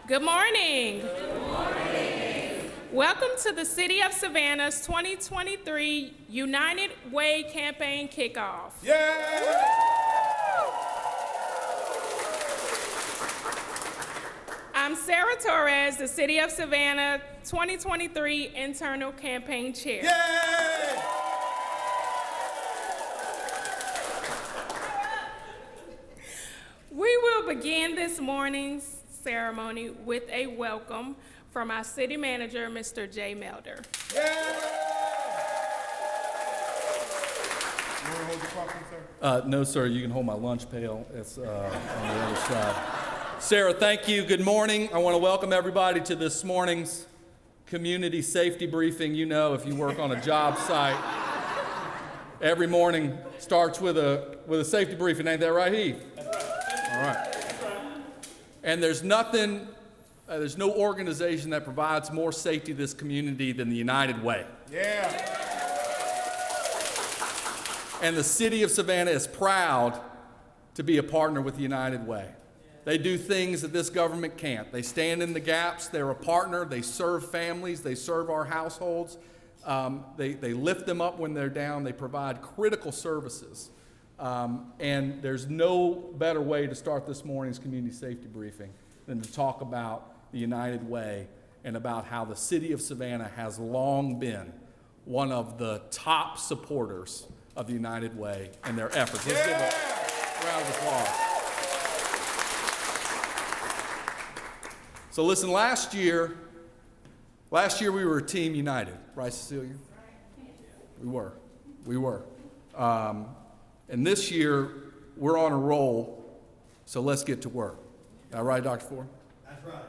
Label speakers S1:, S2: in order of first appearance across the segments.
S1: Good morning. Good morning. Welcome to the City of Savannah's 2023 United Way Campaign Kickoff.
S2: Yeah!
S1: I'm Sarah Torres, the City of Savannah 2023 Internal Campaign Chair.
S2: Yeah!
S1: We will begin this morning's ceremony with a welcome from our city manager, Mr. Jay Melder.
S2: Yeah! You want to hold the coffee, sir?
S3: No, sir, you can hold my lunch pail. It's on the other side. Sarah, thank you. Good morning. I want to welcome everybody to this morning's community safety briefing. You know, if you work on a job site, every morning starts with a safety briefing. Ain't that right, Heath? All right. And there's nothing, there's no organization that provides more safety to this community than the United Way.
S2: Yeah!
S3: And the city of Savannah is proud to be a partner with the United Way. They do things that this government can't. They stand in the gaps. They're a partner. They serve families. They serve our households. They lift them up when they're down. They provide critical services. And there's no better way to start this morning's community safety briefing than to talk about the United Way and about how the city of Savannah has long been one of the top supporters of the United Way and their efforts. Let's give a round of applause. So listen, last year we were Team United, right, Cecilia? We were. And this year, we're on a roll, so let's get to work. All right, Dr. Ford?
S2: That's right.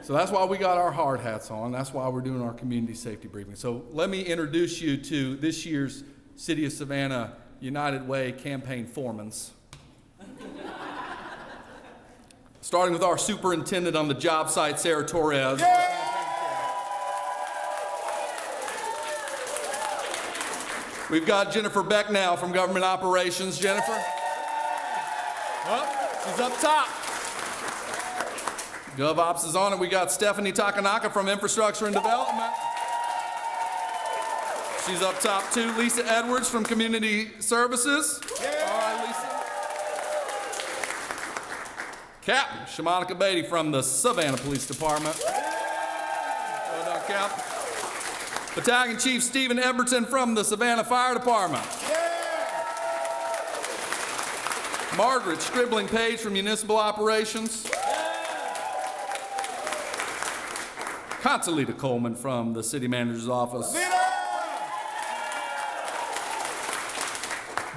S3: So that's why we got our hard hats on. That's why we're doing our community safety briefing. So let me introduce you to this year's City of Savannah United Way campaign foremans. Starting with our superintendent on the job site, Sarah Torres.
S2: Yeah!
S3: We've got Jennifer Becknow from Government Operations. Jennifer? Oh, she's up top. GovOps is on it. We got Stephanie Takanaka from Infrastructure and Development. She's up top too. Lisa Edwards from Community Services.
S2: Yeah.
S3: All right, Lisa. Captain Shamanika Beatty from the Savannah Police Department. Well done, Captain. Battalion Chief Stephen Edberton from the Savannah Fire Department.
S2: Yeah.
S3: Margaret Scribbling Page from Municipal Operations. Consolita Coleman from the City Manager's Office.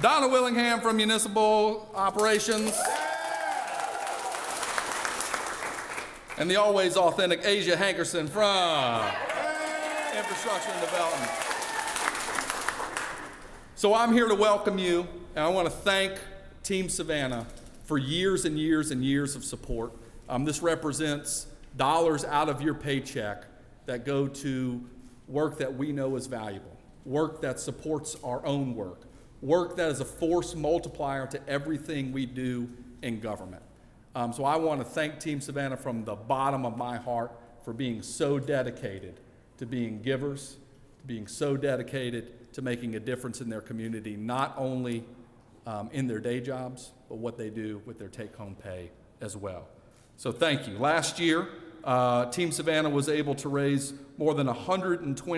S3: Donna Willingham from Municipal Operations. And the always authentic Asia Hankerson from Infrastructure and Development. So I'm here to welcome you, and I want to thank Team Savannah for years and years and years of support. This represents dollars out of your paycheck that go to work that we know is valuable, work that supports our own work, work that is a force multiplier to everything we do in government. So I want to thank Team Savannah from the bottom of my heart for being so dedicated to being givers, to being so dedicated to making a difference in their community, not only in their day jobs, but what they do with their take-home pay as well. So thank you. Last year, Team Savannah was able to raise more than $120,000 for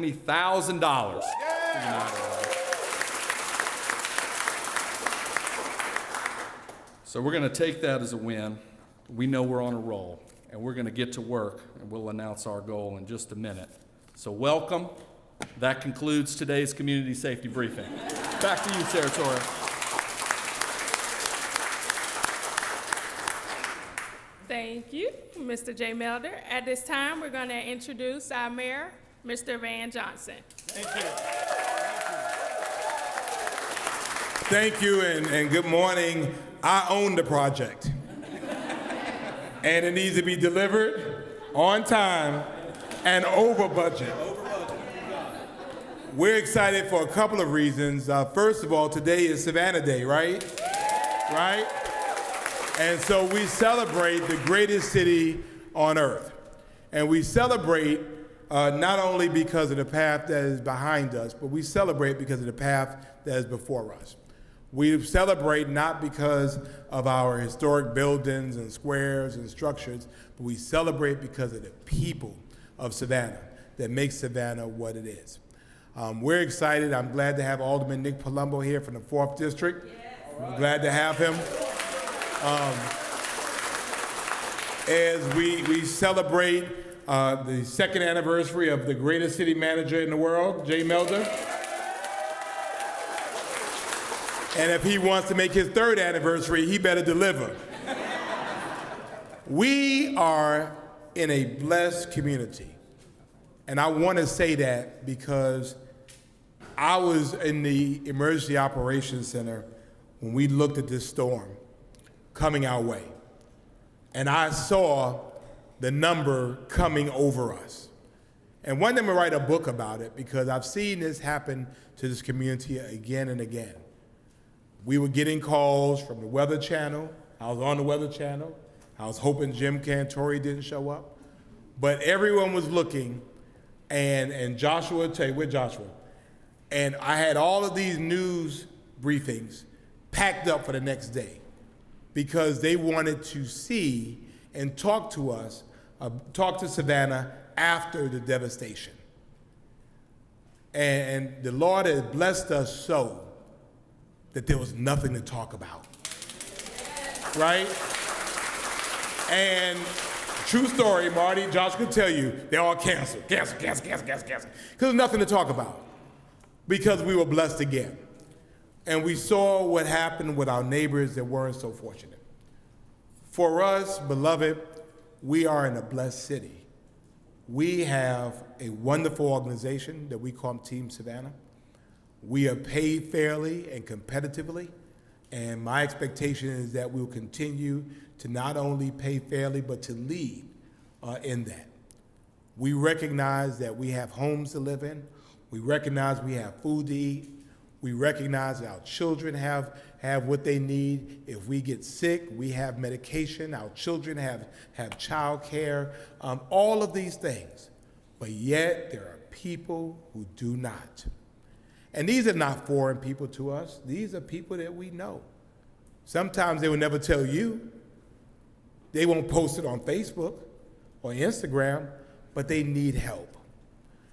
S3: United Way. So we're going to take that as a win. We know we're on a roll, and we're going to get to work, and we'll announce our goal in just a minute. So welcome. That concludes today's community safety briefing. Back to you, Sarah Torres.
S1: Thank you, Mr. Jay Melder. At this time, we're going to introduce our mayor, Mr. Van Johnson.
S2: Thank you. Thank you, and good morning. I own the project. And it needs to be delivered on time and over budget. We're excited for a couple of reasons. First of all, today is Savannah Day, right? Right? And so we celebrate the greatest city on earth. And we celebrate not only because of the path that is behind us, but we celebrate because of the path that is before us. We celebrate not because of our historic buildings and squares and structures, but we celebrate because of the people of Savannah that make Savannah what it is. We're excited. I'm glad to have Alderman Nick Palumbo here from the 4th District. Yes. I'm glad to have him. As we celebrate the 2nd anniversary of the greatest city manager in the world, Jay Melder. And if he wants to make his 3rd anniversary, he better deliver. We are in a blessed community. And I want to say that because I was in the Emergency Operations Center when we looked at this storm coming our way. And I saw the number coming over us. And one day I'm going to write a book about it because I've seen this happen to this community again and again. We were getting calls from the Weather Channel. I was on the Weather Channel. I was hoping Jim Cantori didn't show up. But everyone was looking, and Joshua, tell you, where's Joshua? And I had all of these news briefings packed up for the next day because they wanted to see and talk to us, talk to Savannah after the devastation. And the Lord has blessed us so that there was nothing to talk about, right? And true story, Marty, Josh could tell you, they all canceled, because there's nothing to talk about, because we were blessed again. And we saw what happened with our neighbors that weren't so fortunate. For us, beloved, we are in a blessed city. We have a wonderful organization that we call Team Savannah. We are paid fairly and competitively, and my expectation is that we'll continue to not only pay fairly, but to lead in that. We recognize that we have homes to live in. We recognize we have food to eat. We recognize that our children have what they need. If we get sick, we have medication. Our children have child care, all of these things. But yet there are people who do not. And these are not foreign people to us. These are people that we know. Sometimes they will never tell you. They won't post it on Facebook or Instagram, but they need help.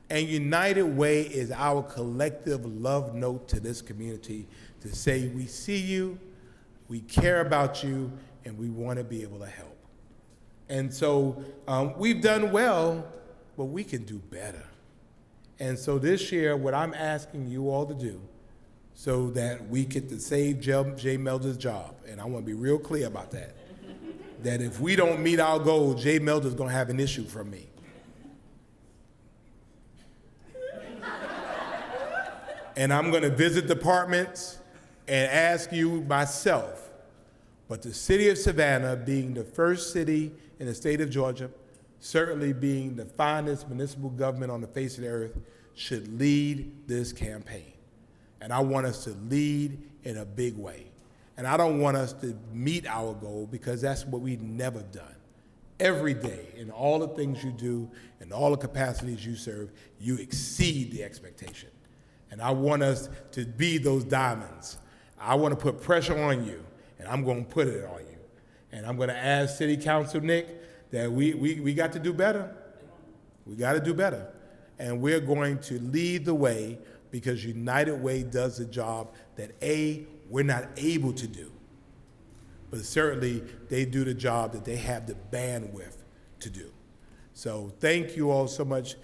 S2: And United Way is our collective love note to this community to say we see you, we care about you, and we want to be able to help. And so we've done well, but we can do better. And so this year, what I'm asking you all to do so that we get to save Jay Melder's job, and I want to be real clear about that, that if we don't meet our goal, Jay Melder's going to have an issue from me. And I'm going to visit departments and ask you myself, but the city of Savannah being the first city in the state of Georgia, certainly being the finest municipal government on the face of the earth, should lead this campaign. And I want us to lead in a big way. And I don't want us to meet our goal because that's what we've never done. Every day, in all the things you do, in all the capacities you serve, you exceed the expectation. And I want us to be those diamonds. I want to put pressure on you, and I'm going to put it on you. And I'm going to ask City Council Nick that we got to do better. We got to do better. And we're going to lead the way because United Way does the job that we're not able to do. But certainly they do the job that they have the bandwidth to do. So thank you all so much.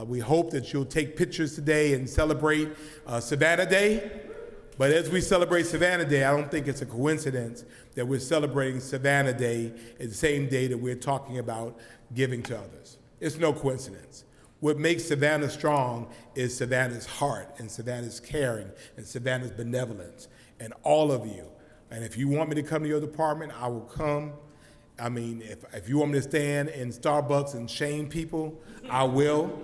S2: We hope that you'll take pictures today and celebrate Savannah Day. But as we celebrate Savannah Day, I don't think it's a coincidence that we're celebrating Savannah Day the same day that we're talking about giving to others. It's no coincidence. What makes Savannah strong is Savannah's heart and Savannah's caring and Savannah's benevolence and all of you. And if you want me to come to your department, I will come. I mean, if you want me to stand in Starbucks and shame people, I will.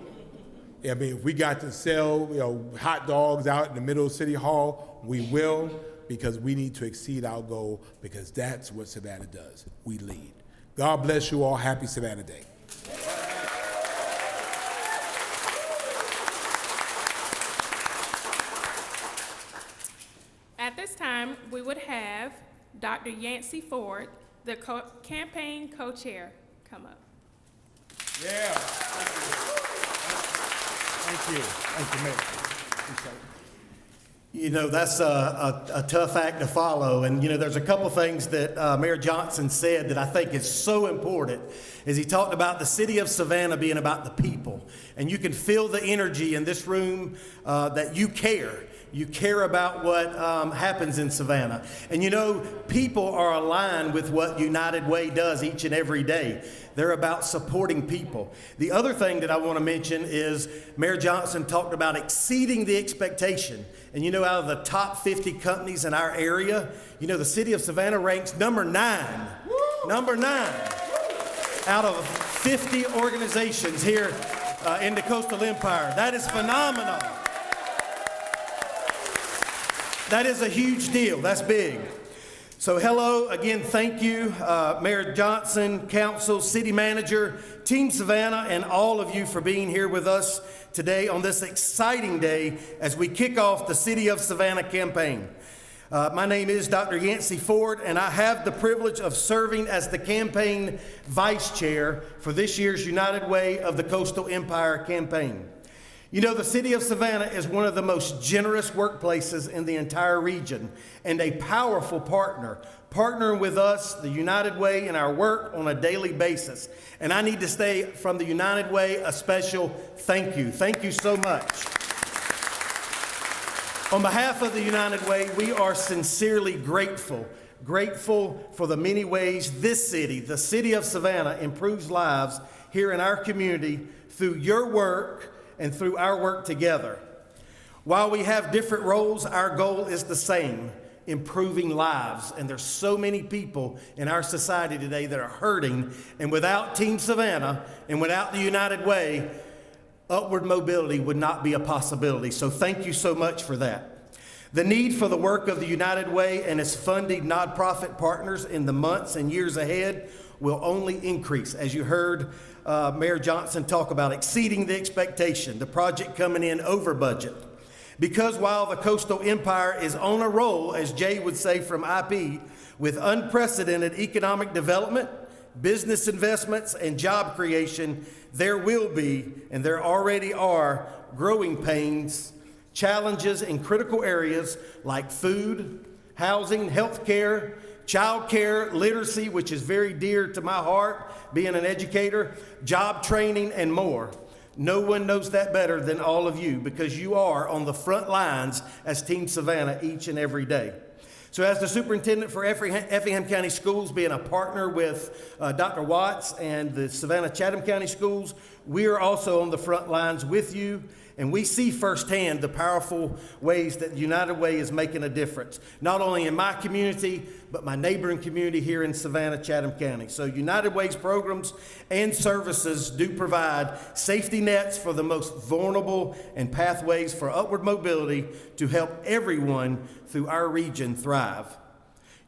S2: I mean, if we got to sell hot dogs out in the middle of City Hall, we will, because we need to exceed our goal, because that's what Savannah does. We lead. God bless you all. Happy Savannah Day.
S1: At this time, we would have Dr. Yancey Ford, the campaign co-chair, come up.
S2: Yeah.
S4: Thank you. Thank you, Mayor. Appreciate it. You know, that's a tough act to follow. And, you know, there's a couple things that Mayor Johnson said that I think is so important. Is he talked about the city of Savannah being about the people. And you can feel the energy in this room that you care. You care about what happens in Savannah. And you know, people are aligned with what United Way does each and every day. They're about supporting people. The other thing that I want to mention is Mayor Johnson talked about exceeding the expectation. And you know, out of the top 50 companies in our area, you know, the city of Savannah ranks number 9. Woo! Number 9 out of 50 organizations here in the Coastal Empire. That is phenomenal. That is a huge deal. That's big. So hello, again, thank you, Mayor Johnson, Council, City Manager, Team Savannah, and all of you for being here with us today on this exciting day as we kick off the City of Savannah campaign. My name is Dr. Yancey Ford, and I have the privilege of serving as the campaign vice chair for this year's United Way of the Coastal Empire campaign. You know, the city of Savannah is one of the most generous workplaces in the entire region and a powerful partner, partnering with us, the United Way, in our work on a daily basis. And I need to say from the United Way a special thank you. Thank you so much. On behalf of the United Way, we are sincerely grateful for the many ways this city, the city of Savannah, improves lives here in our community through your work and through our work together. While we have different roles, our goal is the same, improving lives. And there's so many people in our society today that are hurting, and without Team Savannah and without the United Way, upward mobility would not be a possibility. So thank you so much for that. The need for the work of the United Way and its funding nonprofit partners in the months and years ahead will only increase. As you heard Mayor Johnson talk about exceeding the expectation, the project coming in over budget. Because while the Coastal Empire is on a roll, as Jay would say from IP, with unprecedented economic development, business investments, and job creation, there will be, and there already are, growing pains, challenges in critical areas like food, housing, healthcare, child care, literacy, which is very dear to my heart, being an educator, job training, and more. No one knows that better than all of you because you are on the front lines as Team Savannah each and every day. So as the superintendent for Effingham County Schools, being a partner with Dr. Watts and the Savannah-Chatham County Schools, we are also on the front lines with you. And we see firsthand the powerful ways that United Way is making a difference, not only in my community, but my neighboring community here in Savannah, Chatham County. So United Way's programs and services do provide safety nets for the most vulnerable and pathways for upward mobility to help everyone through our region thrive.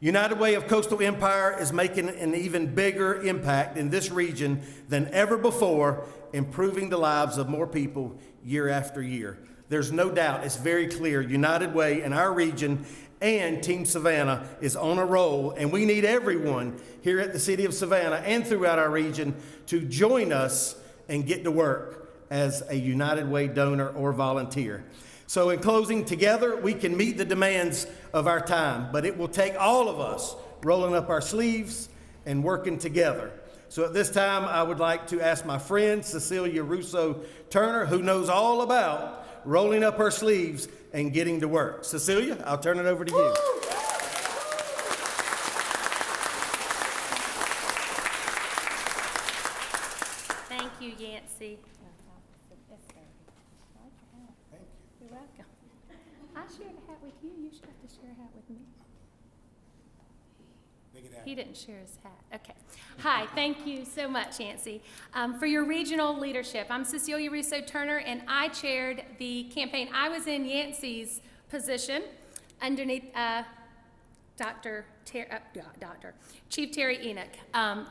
S4: United Way of Coastal Empire is making an even bigger impact in this region than ever before, improving the lives of more people year after year. There's no doubt, it's very clear, United Way in our region and Team Savannah is on a roll, and we need everyone here at the City of Savannah and throughout our region to join us and get to work as a United Way donor or volunteer. So in closing, together we can meet the demands of our time, but it will take all of us rolling up our sleeves and working together. So at this time, I would like to ask my friend, Cecilia Russo Turner, who knows all about rolling up her sleeves and getting to work. Cecilia, I'll turn it over to you.
S5: Thank you, Yancey. You're welcome. I shared a hat with you. You should have to share a hat with me. He didn't share his hat. Okay. Hi, thank you so much, Yancey, for your regional leadership. I'm Cecilia Russo Turner, and I chaired the campaign. I was in Yancey's position underneath Chief Terry Enoch.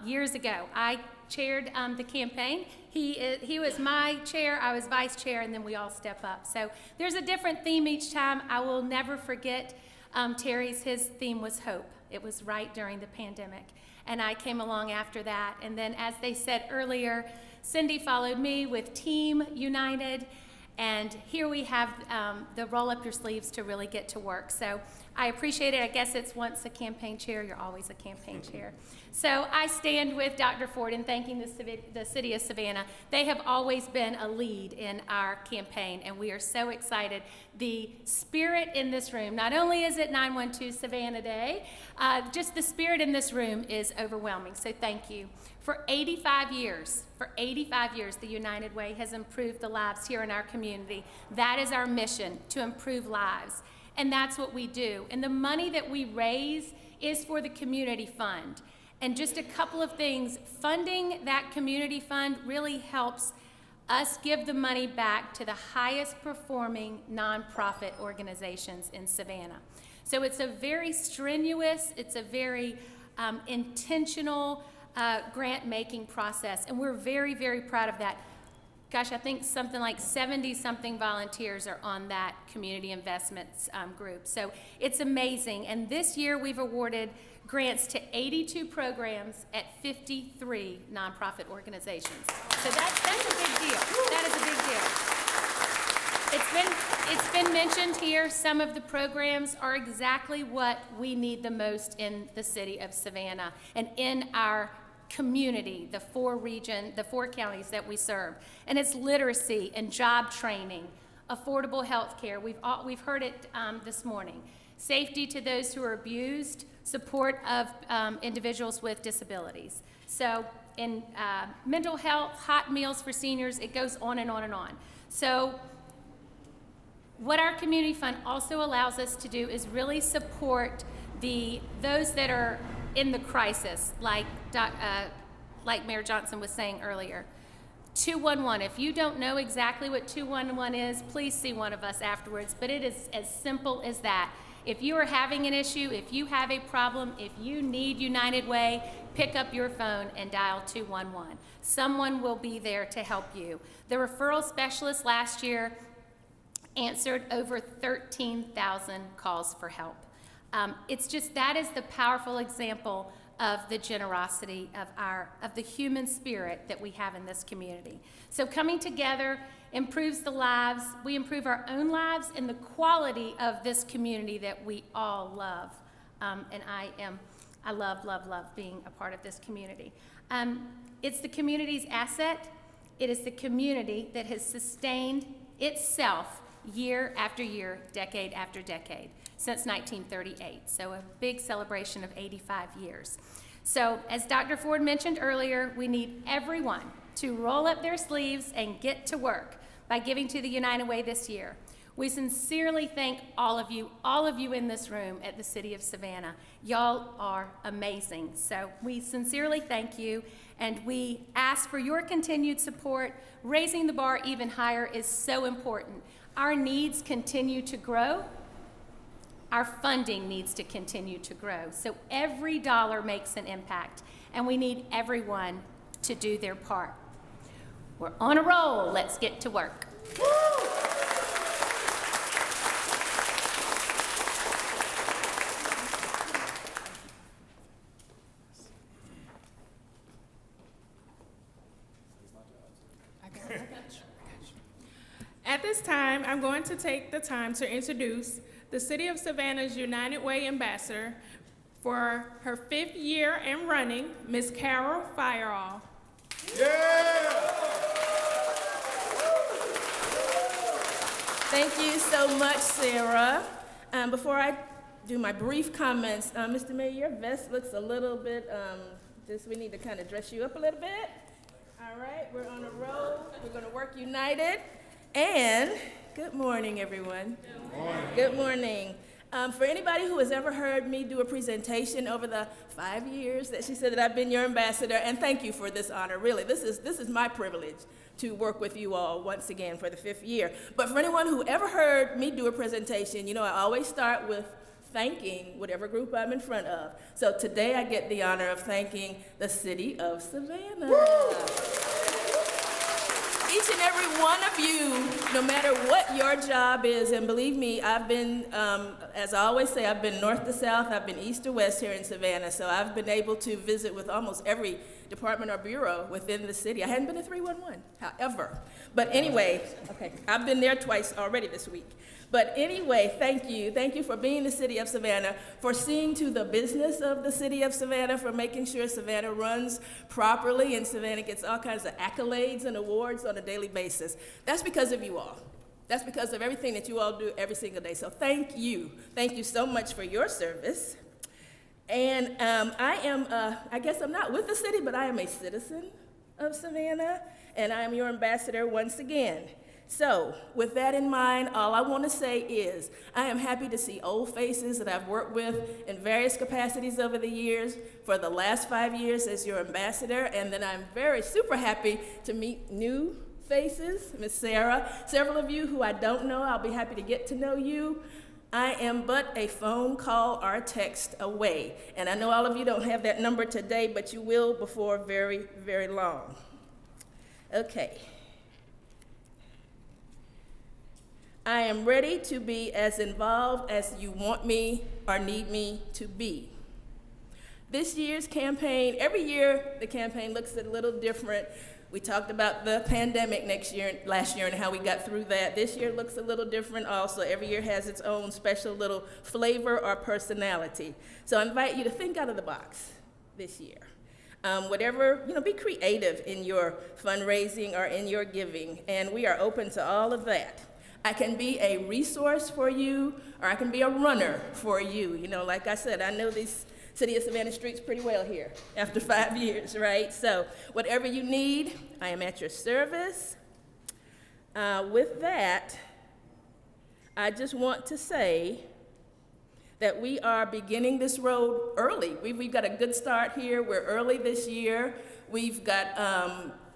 S5: Years ago, I chaired the campaign. He was my chair, I was vice chair, and then we all step up. So there's a different theme each time. I will never forget Terry's. His theme was hope. It was right during the pandemic. And I came along after that. And then, as they said earlier, Cindy followed me with Team United. And here we have the roll up your sleeves to really get to work. So I appreciate it. I guess it's once a campaign chair, you're always a campaign chair. So I stand with Dr. Ford in thanking the city of Savannah. They have always been a lead in our campaign, and we are so excited. The spirit in this room, not only is it 912 Savannah Day, just the spirit in this room is overwhelming. So thank you. For 85 years, the United Way has improved the lives here in our community. That is our mission, to improve lives. And that's what we do. And the money that we raise is for the community fund. And just a couple of things, funding that community fund really helps us give the money back to the highest performing nonprofit organizations in Savannah. So it's a very strenuous, it's a very intentional grant-making process, and we're very, very proud of that. Gosh, I think something like 70-something volunteers are on that community investments group. So it's amazing. And this year we've awarded grants to 82 programs at 53 nonprofit organizations. So that's a big deal. That is a big deal. It's been mentioned here, some of the programs are exactly what we need the most in the city of Savannah and in our community, the four counties that we serve. And it's literacy and job training, affordable health care. We've heard it this morning. Safety to those who are abused, support of individuals with disabilities. So in mental health, hot meals for seniors, it goes on and on and on. So what our community fund also allows us to do is really support those that are in the crisis, like Mayor Johnson was saying earlier. 211, if you don't know exactly what 211 is, please see one of us afterwards, but it is as simple as that. If you are having an issue, if you have a problem, if you need United Way, pick up your phone and dial 211. Someone will be there to help you. The referral specialist last year answered over 13,000 calls for help. That is the powerful example of the generosity of the human spirit that we have in this community. So coming together improves the lives. We improve our own lives and the quality of this community that we all love. And I love being a part of this community. It's the community's asset. It is the community that has sustained itself year after year, decade after decade, since 1938. So a big celebration of 85 years. So as Dr. Ford mentioned earlier, we need everyone to roll up their sleeves and get to work by giving to the United Way this year. We sincerely thank all of you in this room at the City of Savannah. Y'all are amazing. So we sincerely thank you, and we ask for your continued support. Raising the bar even higher is so important. Our needs continue to grow. Our funding needs to continue to grow. So every dollar makes an impact, and we need everyone to do their part. We're on a roll. Let's get to work. Woo!
S1: At this time, I'm going to take the time to introduce the City of Savannah's United Way Ambassador for her 5th year and running, Ms. Carol Fireall.
S2: Yeah!
S6: Thank you so much, Sarah. Before I do my brief comments, Mr. Mayor, your vest looks a little bit, we need to kind of dress you up a little bit. All right, we're on a roll. We're going to work united. And good morning, everyone. Good morning. Good morning. For anybody who has ever heard me do a presentation over the 5 years that she said that I've been your ambassador, and thank you for this honor. Really, this is my privilege to work with you all once again for the 5th year. But for anyone who ever heard me do a presentation, you know I always start with thanking whatever group I'm in front of. So today I get the honor of thanking the city of Savannah. Woo! Each and every one of you, no matter what your job is, and believe me, I've been, as I always say, I've been north to south, I've been east to west here in Savannah, so I've been able to visit with almost every department or bureau within the city. I hadn't been to 311, however. But anyway, okay, I've been there twice already this week. But anyway, thank you. Thank you for being the city of Savannah, for seeing to the business of the city of Savannah, for making sure Savannah runs properly and Savannah gets all kinds of accolades and awards on a daily basis. That's because of you all. That's because of everything that you all do every single day. So thank you. Thank you so much for your service. And I guess I'm not with the city, but I am a citizen of Savannah, and I am your ambassador once again. So, with that in mind, all I want to say is I am happy to see old faces that I've worked with in various capacities over the years for the last 5 years as your ambassador, and then I'm super happy to meet new faces, Miss Sarah. Several of you who I don't know, I'll be happy to get to know you. I am but a phone call or text away, and I know all of you don't have that number today, but you will before very, very long. Okay. I am ready to be as involved as you want me or need me to be. This year's campaign, every year the campaign looks a little different. We talked about the pandemic last year and how we got through that. This year looks a little different also. Every year has its own special little flavor or personality. So I invite you to think out of the box this year. Be creative in your fundraising or in your giving, and we are open to all of that. I can be a resource for you, or I can be a runner for you. Like I said, I know these City of Savannah streets pretty well here after 5 years, right? So whatever you need, I am at your service. With that, I just want to say that we are beginning this road early. We've got a good start here. We're early this year. We've got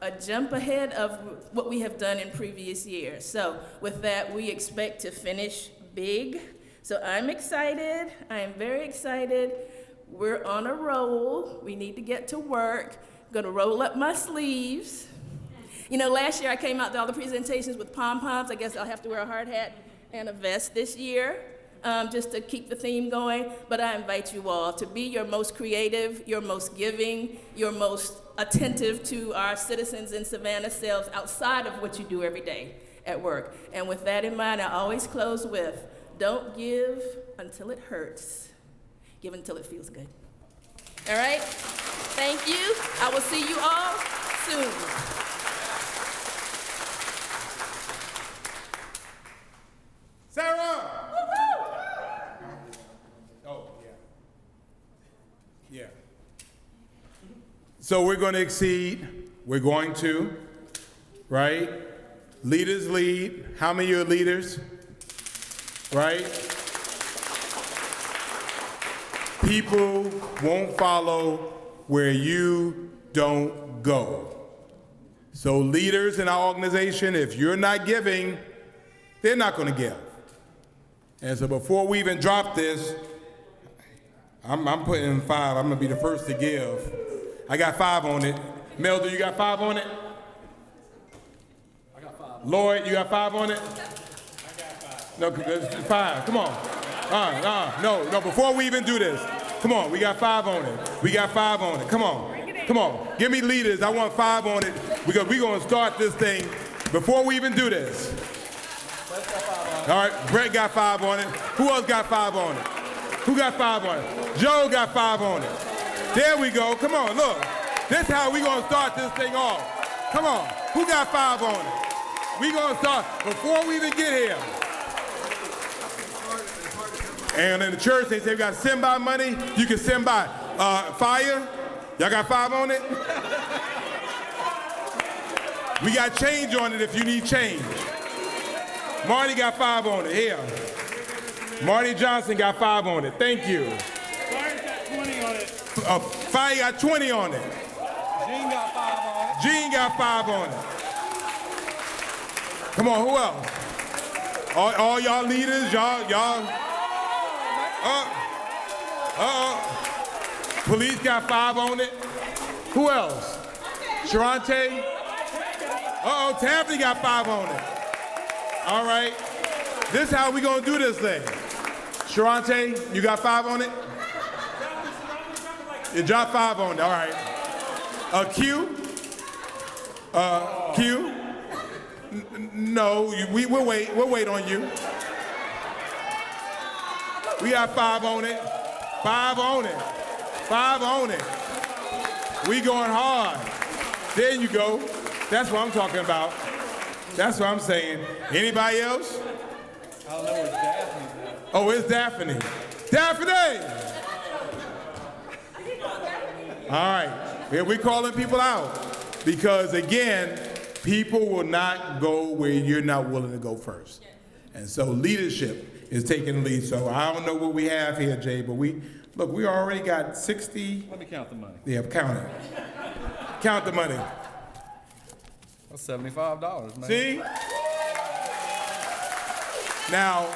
S6: a jump ahead of what we have done in previous years. So with that, we expect to finish big. So I'm excited. I am very excited. We're on a roll. We need to get to work. I'm gonna roll up my sleeves. Last year I came out to all the presentations with pom-poms. I guess I'll have to wear a hard hat and a vest this year, just to keep the theme going. But I invite you all to be your most creative, your most giving, your most attentive to our citizens in Savannah selves outside of what you do every day at work. And with that in mind, I always close with, don't give until it hurts. Give until it feels good. All right? Thank you. I will see you all soon.
S2: Sarah! Oh, yeah. So we're going to exceed. We're going to, right? Leaders lead. How many are leaders? Right? People won't follow where you don't go. So leaders in our organization, if you're not giving, they're not going to give. And so before we even drop this, I'm putting in 5. I'm going to be the first to give. I got 5 on it. Mel, do you got 5 on it?
S3: I got 5.
S2: Lloyd, you got 5 on it? I got 5. No, it's 5. Come on. No, before we even do this. Come on, we got 5 on it. We got 5 on it. Come on. Come on. Give me leaders. I want 5 on it. Because we're going to start this thing before we even do this. All right, Brett got 5 on it. Who else got 5 on it? Who got 5 on it? Joe got 5 on it. There we go. Come on, look. This is how we're going to start this thing off. Come on. Who got 5 on it? We're going to start before we even get here. And in the church, they say we got to send by money. You can send by fire. Y'all got 5 on it? We got change on it if you need change. Marty got 5 on it. Here. Marty Johnson got 5 on it. Thank you.
S7: Fire's got 20 on it.
S2: Fire got 20 on it.
S7: Gene got 5 on it.
S2: Gene got 5 on it. Come on, who else? All y'all leaders, y'all. Police got 5 on it. Who else? Sharante? Taffany got 5 on it. All right. This is how we gonna do this thing. Sharante, you got 5 on it? You dropped 5 on it, all right. Q? Q? No, we'll wait on you. We got 5 on it. 5 on it. 5 on it. We going hard. There you go. That's what I'm talking about. That's what I'm saying. Anybody else?
S7: I don't know where Daphne's at.
S2: Oh, it's Daphne. Daphne! All right. We're calling people out. Because, again, people will not go where you're not willing to go first. And so leadership is taking the lead. So I don't know what we have here, Jay, but we already got 60.
S3: Let me count the money.
S2: Yeah, count it. Count the money.
S3: That's $75, man.
S2: See? Now,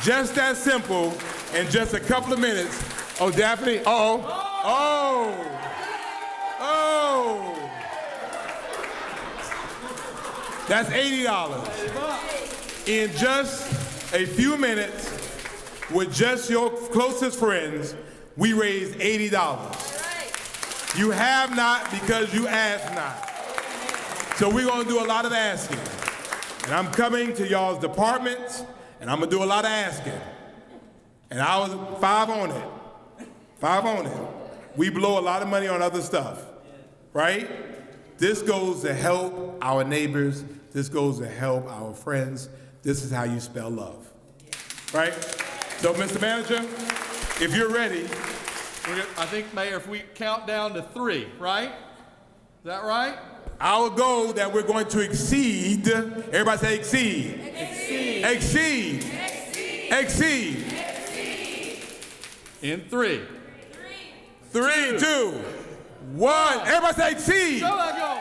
S2: just that simple, in just a couple of minutes. Oh, Daphne, oh. That's $80. In just a few minutes, with just your closest friends, we raised $80. You have not because you asked not. So we're gonna do a lot of asking. And I'm coming to y'all's departments, and I'm gonna do a lot of asking. And I was 5 on it. 5 on it. We blow a lot of money on other stuff, right? This goes to help our neighbors. This goes to help our friends. This is how you spell love, right? So, Mr. Manager, if you're ready.
S3: I think, Mayor, if we count down to 3, right? Is that right?
S2: Our goal that we're going to exceed, everybody say exceed. Exceed. Exceed.
S3: In 3.
S2: 3, 2, 1. Everybody say exceed.
S3: So let go.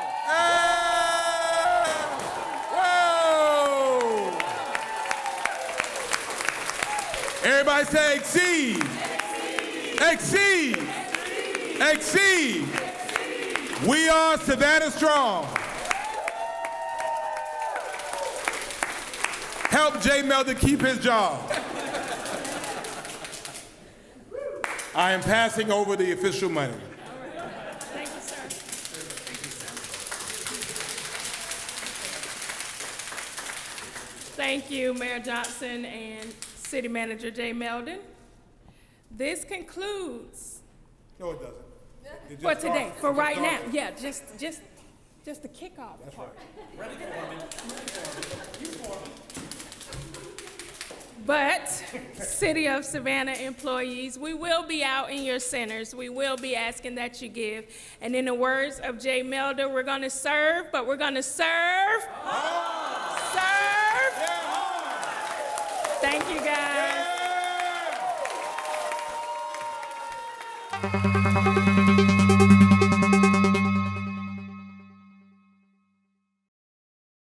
S2: Whoa. Everybody say exceed. Exceed. Exceed. We are Savannah Strong. Help J. Melder keep his job. I am passing over the official money.
S1: Thank you, sir. Thank you, Mayor Johnson and City Manager Jay Meldon. This concludes
S2: No, it doesn't. It
S1: for
S2: just
S1: today,
S2: started.
S1: for
S2: It just
S1: right now.
S2: started.
S1: Yeah, just the kickoff part. But, City of Savannah employees, we will be out in your centers. We will be asking that you give. And in the words of Jay Melder, we're going to serve, but we're going to serve. Serve. Thank you, guys.